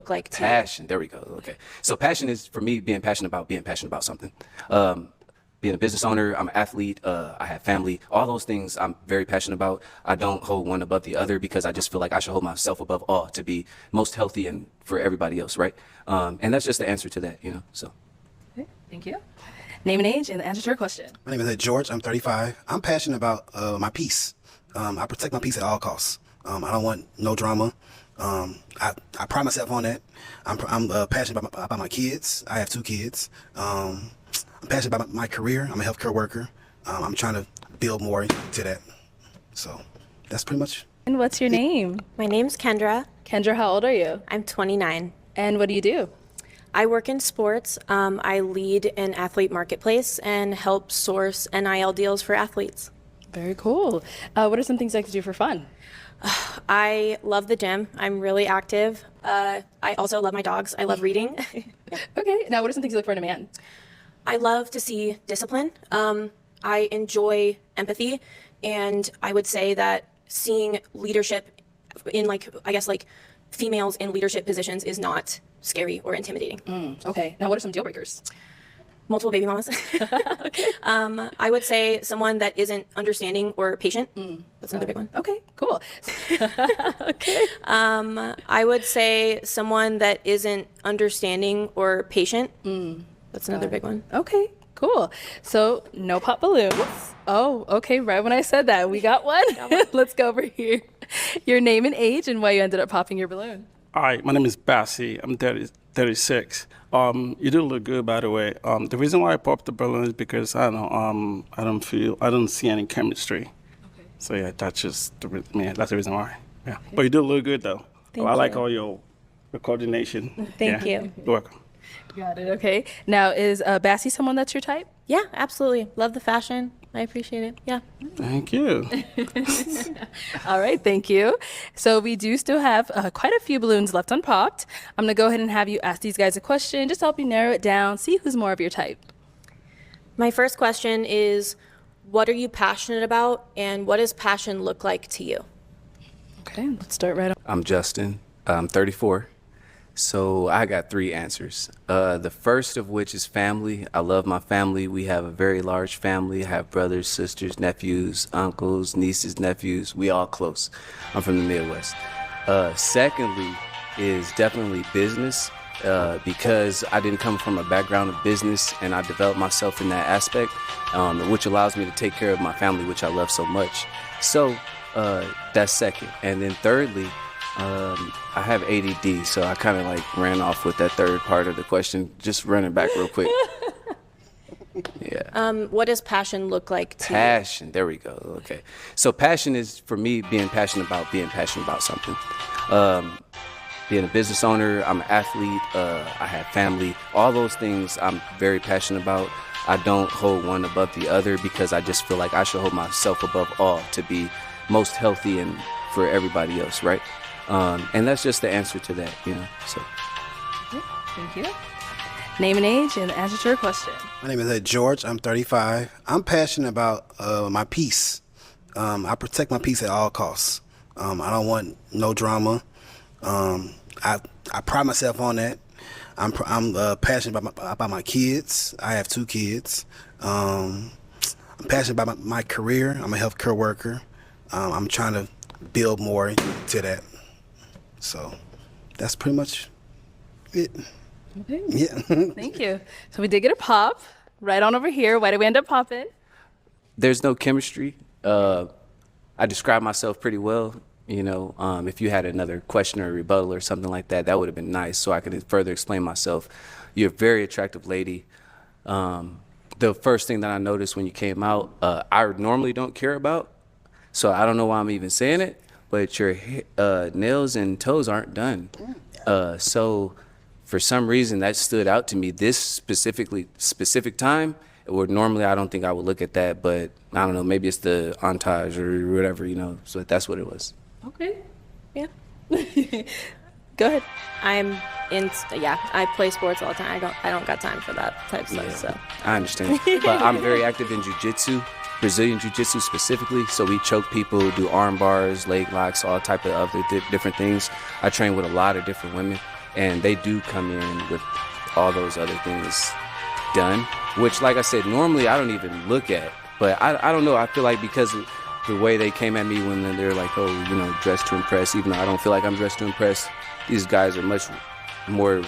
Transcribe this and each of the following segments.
look like to you? Passion. There we go. Okay. So passion is for me being passionate about something. Being a business owner, I'm an athlete, I have family, all those things I'm very passionate about. I don't hold one above the other because I just feel like I should hold myself above all to be most healthy and for everybody else, right? And that's just the answer to that, so. Okay, thank you. Name and age and the answer to your question. My name is George. I'm 35. I'm passionate about my peace. I protect my peace at all costs. I don't want no drama. I pride myself on that. I'm passionate about my kids. I have 2 kids. I'm passionate about my career. I'm a healthcare worker. I'm trying to build more into that. So that's pretty much. And what's your name? My name's Kendra. Kendra, how old are you? I'm 29. And what do you do? I work in sports. I lead an athlete marketplace and help source NIL deals for athletes. Very cool. What are some things you like to do for fun? I love the gym. I'm really active. I also love my dogs. I love reading. Okay. Now, what are some things you look for in a man? I love to see discipline. I enjoy empathy. And I would say that seeing leadership in females in leadership positions is not scary or intimidating. Okay. Now, what are some deal breakers? Multiple baby mamas. Okay. I would say someone that isn't understanding or patient. That's another big one. Okay, cool. Okay. I would say someone that isn't understanding or patient. That's another big one. Okay, cool. So no pop balloons. Oh, okay. Right when I said that, we got one. Let's go over here. Your name and age and why you ended up popping your balloon. Hi, my name is Bassie. I'm 36. You do look good, by the way. The reason why I popped the balloon is because I don't see any chemistry. Okay. So yeah, that's just that's the reason why. Yeah, but you do look good though. Thank I like you. all your coordination. Thank Yeah. you. You're welcome. Got it. Okay. Now, is Bassie someone that's your type? Yeah, absolutely. Love the fashion. I appreciate it. Yeah. Thank you. All right, thank you. So we do still have quite a few balloons left unpopped. I'm gonna go ahead and have you ask these guys a question, just to help you narrow it down, see who's more of your type. My first question is, what are you passionate about and what does passion look like to you? Okay, let's start right on. I'm Justin. I'm 34. So I got 3 answers. The first of which is family. I love my family. We have a very large family. I have brothers, sisters, nephews, uncles, nieces, nephews. We all close. I'm from the Midwest. Secondly is definitely business, because I didn't come from a background of business and I developed myself in that aspect, which allows me to take care of my family, which I love so much. So that's second. And then thirdly, I have ADD, so I kind of ran off with that third part of the question, just running back real quick. Yeah. What does passion look like to you? Passion. There we go. Okay. So passion is for me being passionate about something. Being a business owner, I'm an athlete, I have family, all those things I'm very passionate about. I don't hold one above the other because I just feel like I should hold myself above all to be most healthy and for everybody else, right? And that's just the answer to that, so. Okay, thank you. Name and age and the answer to your question. My name is George. I'm 35. I'm passionate about my peace. I protect my peace at all costs. I don't want no drama. I pride myself on that. I'm passionate about my kids. I have 2 kids. I'm passionate about my career. I'm a healthcare worker. I'm trying to build more into that. So that's pretty much it. Okay. Yeah. Thank you. So we did get a pop right on over here. Why did we end up popping? There's no chemistry. I describe myself pretty well. If you had another question or rebuttal or something like that, that would have been nice so I could further explain myself. You're a very attractive lady. The first thing that I noticed when you came out, I normally don't care about, so I don't know why I'm even saying it, but your nails and toes aren't done. So for some reason that stood out to me this specific time, where normally I don't think I would look at that, but I don't know, maybe it's the entourage or whatever, so that's what it was. Okay. Yeah. Go ahead. I play sports all the time. I don't got time for that type of stuff, so. I understand. But I'm very active in jiu-jitsu, Brazilian jiu-jitsu specifically. So we choke people, do arm bars, leg locks, all type of other different things. I train with a lot of different women. and they do come in with all those other things done, which, like I said, normally I don't even look at. But I don't know. I feel like because of the way they came at me when they're like, oh, you know, dressed to impress, even though I don't feel like I'm dressed to impress, these guys are much more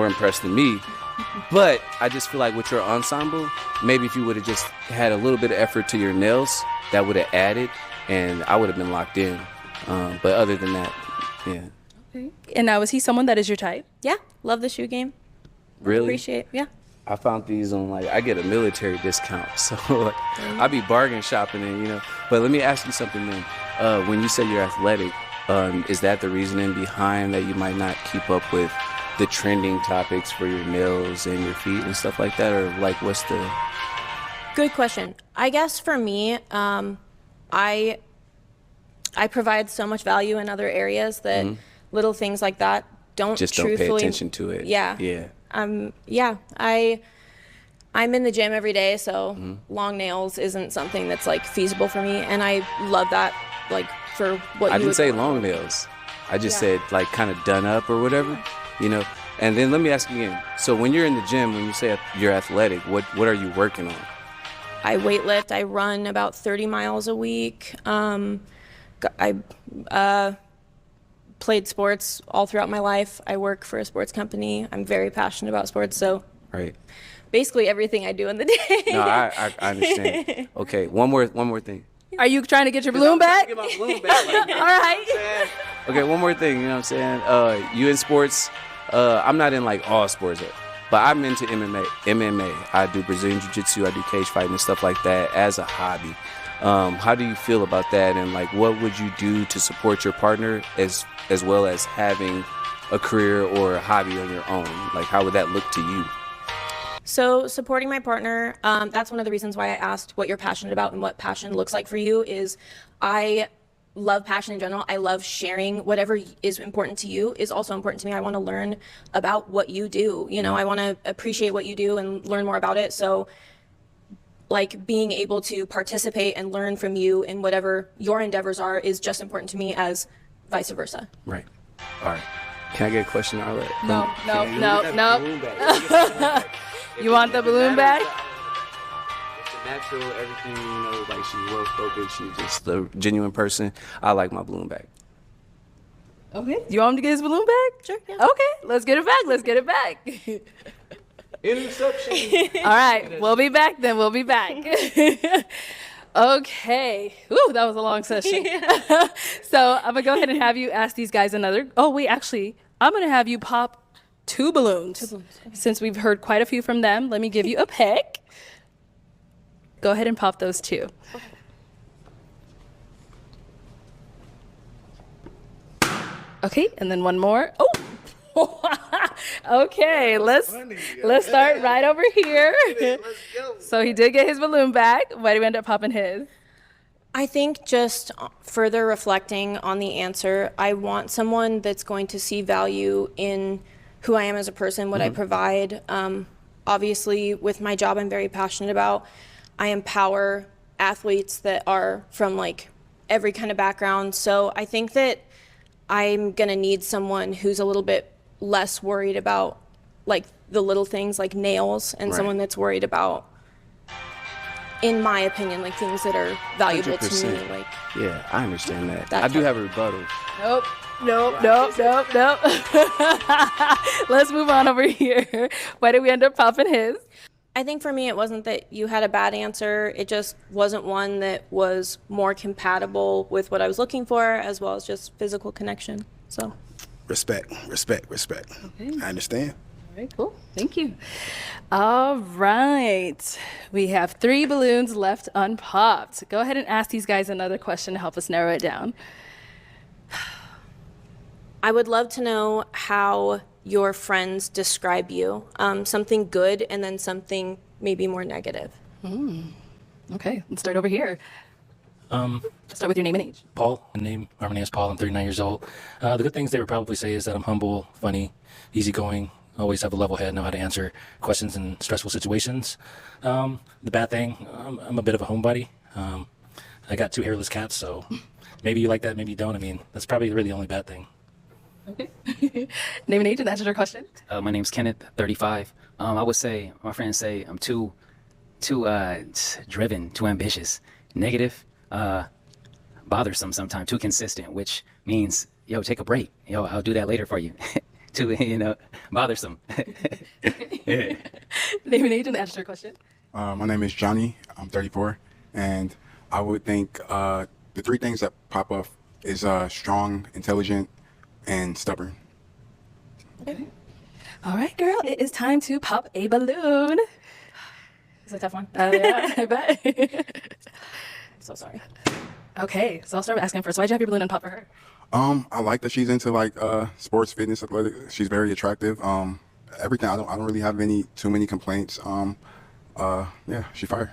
impressed than me. But I just feel like with your ensemble, maybe if you would have just had a little bit of effort to your nails, that would have added, and I would have been locked in. But other than that, yeah. Okay. And now, is he someone that is your type? Yeah, love the shoe game. Really? Appreciate, yeah. I found these on, like, I get a military discount, so like, I be bargain shopping, and you know. But let me ask you something then. When you say you're athletic, is that the reasoning behind that you might not keep up with the trending topics for your nails and your feet and stuff like that, or like what's the? Good question. I guess for me, I provide so much value in other areas that little things like that Just don't pay attention to it. Yeah. Yeah. I'm in the gym every day, so long nails isn't something that's like feasible for me, and I love that, like, for what I you didn't would say want. long nails. I just Yeah. said like kind of done up or whatever, you know. And then let me ask you again. So when you're in the gym, when you say you're athletic, what are you working on? I weightlift. I run about 30 miles a week. I played sports all throughout my life. I work for a sports company. I'm very passionate about sports, so Right. basically everything I do in the day. No, I understand. Okay, one more thing. Are you trying to get your balloon back? Get my balloon back. Like, All right. okay, one more thing. You know what I'm saying? You in sports? I'm not in like all sports, but I'm into MMA. I do Brazilian Jiu-Jitsu. I do cage fighting and stuff like that as a hobby. How do you feel about that? And like, what would you do to support your partner as well as having a career or a hobby on your own? Like, how would that look to you? So supporting my partner, that's one of the reasons why I asked what you're passionate about and what passion looks like for you. Is I love passion in general. I love sharing whatever is important to you is also important to me. I want to learn about what you do. You know, I want to appreciate what you do and learn more about it. So like being able to participate and learn from you in whatever your endeavors are is just important to me as vice versa. Right. All right. Can I get a question, Arlette? No. You want the balloon back? It's a natural, everything, you know, like she's well spoken, she's just a genuine person. I like my balloon back. Okay. You want him to get his balloon back? Sure, yeah. Okay. Let's get it back. Interception. All right. We'll be back then. We'll be back. Okay. Ooh, that was a long session. So I'm going to go ahead and have you ask these guys another. Oh, wait, actually, I'm going to have you pop two balloons. Since we've heard quite a few from them, let me give you a pick. Go ahead and pop those two. Okay, and then one more. Oh, okay. Let's start right over here. So he did get his balloon back. Why did we end up popping his? I think just further reflecting on the answer, I want someone that's going to see value in who I am as a person, what I provide. Obviously, with my job, I'm very passionate about. I empower athletes that are from like every kind of background. So I think that I'm going to need someone who's a little bit less worried about like the little things like nails and Right. someone that's worried about, in my opinion, like things that are valuable to me. 100%. Like, Yeah, I understand that. That's I do how- have a rebuttal. Nope. Let's move on over here. Why did we end up popping his? I think for me, it wasn't that you had a bad answer. It just wasn't one that was more compatible with what I was looking for, as well as just physical connection. So, Respect. I understand. All right, cool. Thank you. All right. We have 3 balloons left unpopped. Go ahead and ask these guys another question to help us narrow it down. I would love to know how your friends describe you. Something good and then something maybe more negative. Okay, let's start over here. Start with your name and age. Paul. My name is Paul. I'm 39 years old. The good things they would probably say is that I'm humble, funny, easygoing, always have a level head, know how to answer questions in stressful situations. The bad thing, I'm a bit of a homebody. I got 2 hairless cats, so maybe you like that, maybe you don't. I mean, that's probably really the only bad thing. Name and age and answer your question. My name's Kenneth, 35. I would say, my friends say I'm too driven, too ambitious, negative, bothersome sometimes, too consistent, which means, yo, take a break. Yo, I'll do that later for you. Too, bothersome. Yeah. Name and age and answer your question. My name is Johnny. I'm 34, and I would think the three things that pop up is strong, intelligent, and stubborn. All right, girl, it is time to pop a balloon. It's a tough one. Yeah, I bet. I'm so sorry. Okay, so I'll start with asking first. Why'd you have your balloon and pop for her? I like that she's into like sports, fitness, athletic. She's very attractive. Everything. I don't really have too many complaints. Yeah, she fire.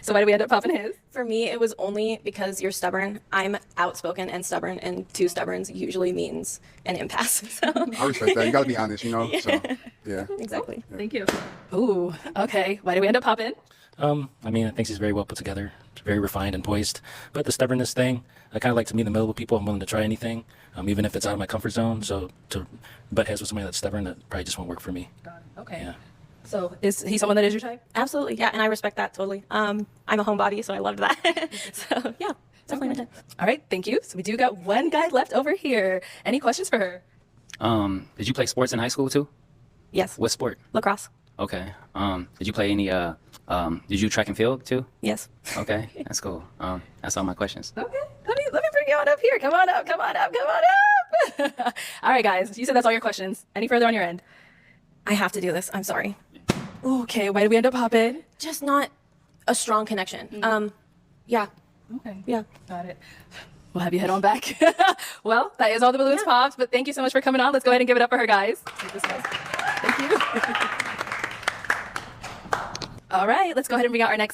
So why did we end up popping his? For me, it was only because you're stubborn. I'm outspoken and stubborn, and two stubborns usually means an impasse. So. I respect that. You gotta be honest, you know. So yeah. Exactly. Thank you. Ooh, okay. Why did we end up popping? I mean, I think she's very well put together, very refined and poised. But the stubbornness thing, I kind of like to meet in the middle with people. I'm willing to try anything, even if it's out of my comfort zone. So to butt heads with somebody that's stubborn, that probably just won't work for me. Okay. Yeah. So is he someone that is your type? Absolutely, yeah, and I respect that totally. I'm a homebody, so I loved that. So yeah, definitely my type. All right, thank you. So we do got one guy left over here. Any questions for her? Did you play sports in high school too? Yes. What sport? Lacrosse. Okay. Did you play any, did you track and field too? Yes. Okay, that's cool. That's all my questions. Okay, let me bring you on up here. Come on up, come on up, come on up. All right, guys, you said that's all your questions. Any further on your end? I have to do this. I'm sorry. Okay, why did we end up popping? Just not a strong connection. Yeah. Okay. Yeah. Got it. We'll have you head on back. Well, that is all the balloons popped, but thank you so much for coming on. Let's go ahead and give it up for her, guys. Thank you. All right, let's go ahead and bring out our next